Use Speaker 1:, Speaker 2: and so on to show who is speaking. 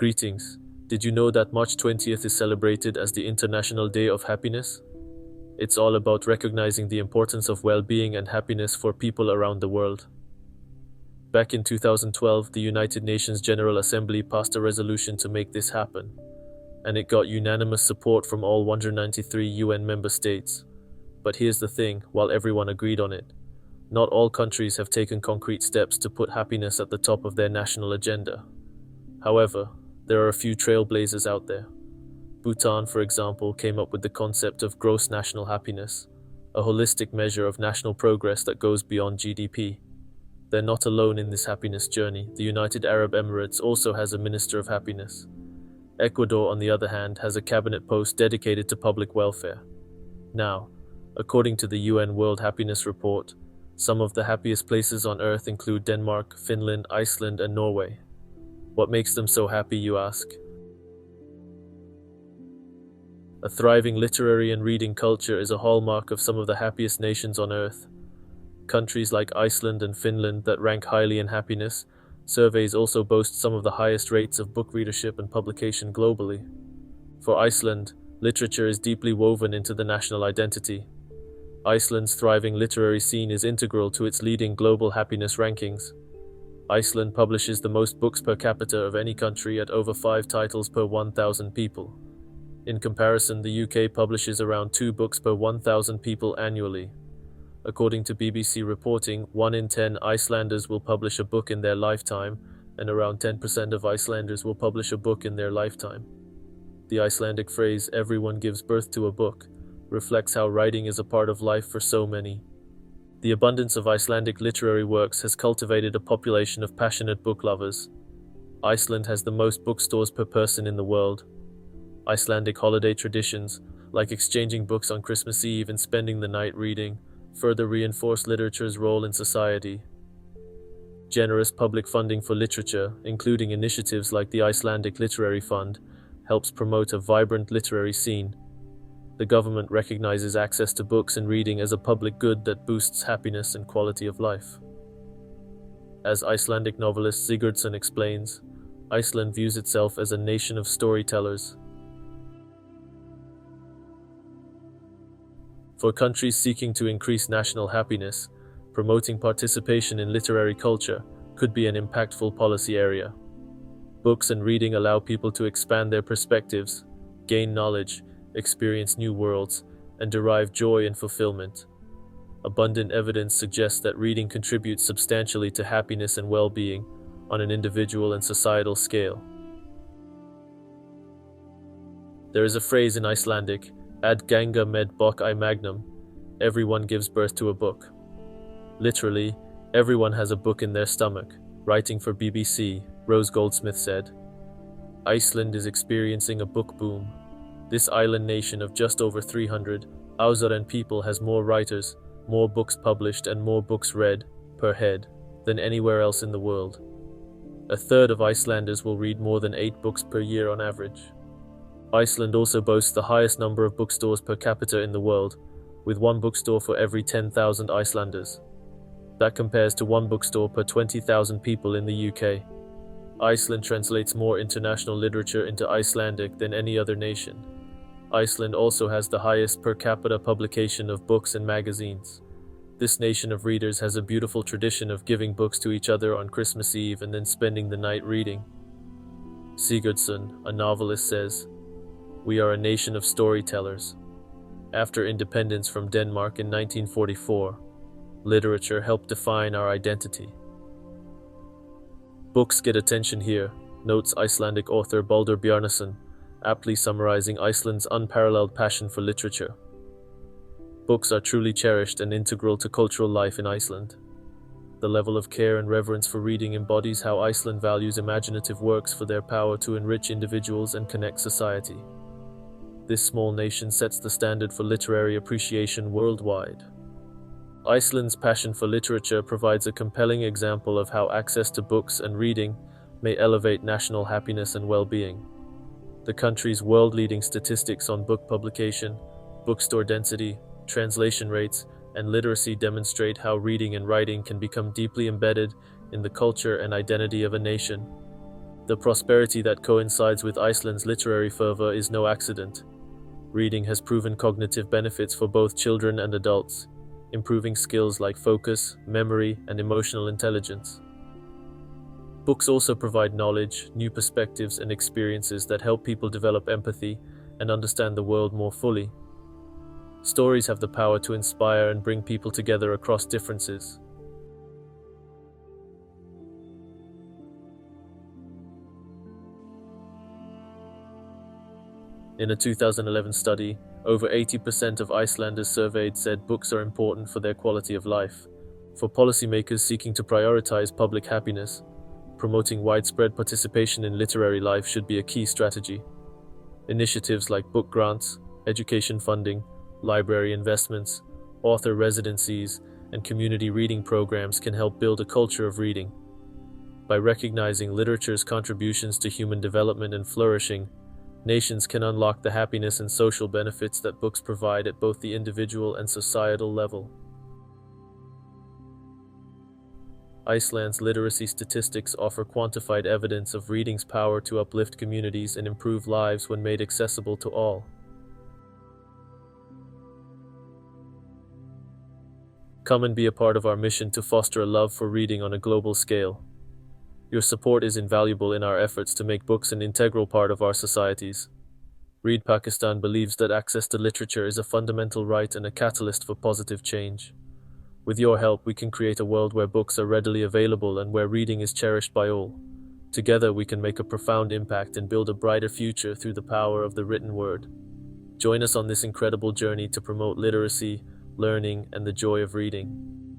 Speaker 1: Greetings. Did you know that March 20th is celebrated as the International Day of Happiness? It's all about recognizing the importance of well-being and happiness for people around the world. Back in 2012, the United Nations General Assembly passed a resolution to make this happen, and it got unanimous support from all 193 UN member states. But here's the thing, while everyone agreed on it, not all countries have taken concrete steps to put happiness at the top of their national agenda. However, there are a few trailblazers out there. Bhutan, for example, came up with the concept of gross national happiness, a holistic measure of national progress that goes beyond GDP. They're not alone in this happiness journey. The United Arab Emirates also has a Minister of Happiness. Ecuador, on the other hand, has a cabinet post dedicated to public welfare. Now, according to the UN World Happiness Report, some of the happiest places on Earth include Denmark, Finland, Iceland, and Norway. What makes them so happy, you ask? A thriving literary and reading culture is a hallmark of some of the happiest nations on Earth. Countries like Iceland and Finland that rank highly in happiness, surveys also boast some of the highest rates of book readership and publication globally. For Iceland, literature is deeply woven into the national identity. Iceland's thriving literary scene is integral to its leading global happiness rankings. Iceland publishes the most books per capita of any country at over 5 titles per 1,000 people. In comparison, the UK publishes around 2 books per 1,000 people annually. According to BBC reporting, 1 in 10 Icelanders will publish a book in their lifetime, and around 10% of Icelanders will publish a book in their lifetime. The Icelandic phrase, "everyone gives birth to a book," reflects how writing is a part of life for so many. The abundance of Icelandic literary works has cultivated a population of passionate book lovers. Iceland has the most bookstores per person in the world. Icelandic holiday traditions, like exchanging books on Christmas Eve and spending the night reading, further reinforce literature's role in society. Generous public funding for literature, including initiatives like the Icelandic Literary Fund, helps promote a vibrant literary scene. The government recognizes access to books and reading as a public good that boosts happiness and quality of life. As Icelandic novelist Sigurdsson explains, Iceland views itself as a nation of storytellers. For countries seeking to increase national happiness, promoting participation in literary culture could be an impactful policy area. Books and reading allow people to expand their perspectives, gain knowledge, experience new worlds, and derive joy and fulfillment. Abundant evidence suggests that reading contributes substantially to happiness and well-being on an individual and societal scale. There is a phrase in Icelandic, "Ad ganga med bók I magnum," everyone gives birth to a book. Literally, everyone has a book in their stomach. Writing for BBC, Rose Goldsmith said, "Iceland is experiencing a book boom. This island nation of just over 300,000 people has more writers, more books published, and more books read, per head, than anywhere else in the world. A third of Icelanders will read more than 8 books per year on average." Iceland also boasts the highest number of bookstores per capita in the world, with 1 bookstore for every 10,000 Icelanders. That compares to 1 bookstore per 20,000 people in the UK. Iceland translates more international literature into Icelandic than any other nation. Iceland also has the highest per capita publication of books and magazines. This nation of readers has a beautiful tradition of giving books to each other on Christmas Eve and then spending the night reading. Sigurdsson, a novelist, says, "We are a nation of storytellers." After independence from Denmark in 1944, literature helped define our identity. Books get attention here, notes Icelandic author Baldur Bjarnason, aptly summarizing Iceland's unparalleled passion for literature. Books are truly cherished and integral to cultural life in Iceland. The level of care and reverence for reading embodies how Iceland values imaginative works for their power to enrich individuals and connect society. This small nation sets the standard for literary appreciation worldwide. Iceland's passion for literature provides a compelling example of how access to books and reading may elevate national happiness and well-being. The country's world-leading statistics on book publication, bookstore density, translation rates, and literacy demonstrate how reading and writing can become deeply embedded in the culture and identity of a nation. The prosperity that coincides with Iceland's literary fervor is no accident. Reading has proven cognitive benefits for both children and adults, improving skills like focus, memory, and emotional intelligence. Books also provide knowledge, new perspectives, and experiences that help people develop empathy and understand the world more fully. Stories have the power to inspire and bring people together across differences. In a 2011 study, over 80% of Icelanders surveyed said books are important for their quality of life. For policymakers seeking to prioritize public happiness, promoting widespread participation in literary life should be a key strategy. Initiatives like book grants, education funding, library investments, author residencies, and community reading programs can help build a culture of reading. By recognizing literature's contributions to human development and flourishing, nations can unlock the happiness and social benefits that books provide at both the individual and societal level. Iceland's literacy statistics offer quantified evidence of reading's power to uplift communities and improve lives when made accessible to all. Come and be a part of our mission to foster a love for reading on a global scale. Your support is invaluable in our efforts to make books an integral part of our societies. Read Pakistan believes that access to literature is a fundamental right and a catalyst for positive change. With your help, we can create a world where books are readily available and where reading is cherished by all. Together, we can make a profound impact and build a brighter future through the power of the written word. Join us on this incredible journey to promote literacy, learning, and the joy of reading.